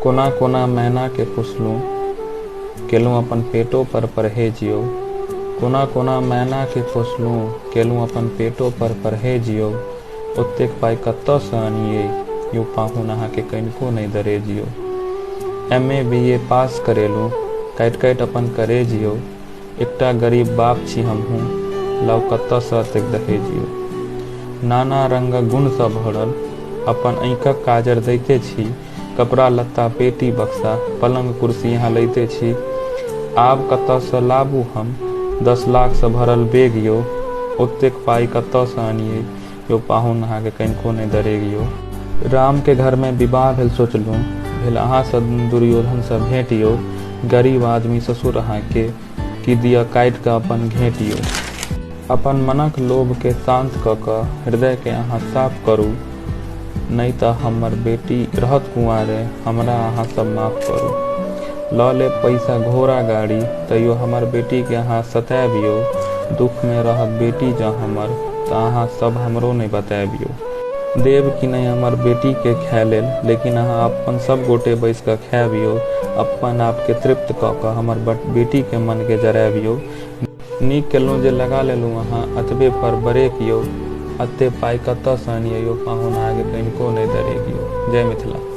कोना कोना मैना के पुछलूँ, केलूँ अपन पेटो पर परहेजियो। कोना कोना मैना के पुछलूँ, केलूँ अपन पेटो पर परहेजियो। ओतेक पाई कतऽसँ आनियै, यो पाहुन अहाँके कनिको नहि दरेजियो। MA BA पास करेलूँ, काटि अपन करेजियो। एकटा गरीब बाप छी हमहूँ, लाउ कतऽसँ एतेक दहेजियो। नाना रंगक गुणसँ भरल अपन आँखिक काजर दैते छी। कपड़ा लत्ता पेटी बक्सा पलंग कुर्सी यहाँ लैते छी। आब कतऽसँ लाबू हम 10 लाखसँ भरल बैग यौ। ओतेक पाई कतऽसँ आनियै, यो पाहुन अहाँके कनिको नहि दरेगियो। राम के घर में विवाह भेल सोचलूँ, भेल अहाँसँ दुर्योधनसँ भेंट यौ। गरीब आदमी ससुर अहाँके, कि दिअ काटि कऽ अपन घेटियो। अपन मनक लोभके शांत कऽ कऽ हृदयके अहाँ साफ करू। नहि तऽ हमर बेटी रहत कुंवारे, हमरा अहाँ सब माफ करू। लऽ लेब पैसा घोड़ा गाड़ी, तैयो हमर बेटीके अहाँ सताबियो। दुखमे रहत बेटी जँ हमर, तऽ अहाँ सब हमरो नहि बताबियो। देब कि नहि हमर बेटीके खाय लेल, लेकिन अहाँ अपन सब गोटे बैस कऽ खायबियो। अपन आपके तृप्त कऽ कऽ हमर बेटीके मनके जराबियो। नीक केलहुँ जे लगा लेलहुँ अहाँ अतबे पर ब्रेक यौ। एते पाई कतऽसँ आनियै, यो पाहुन अहाँके कनिको नहि दरेगियो। जय मिथिला।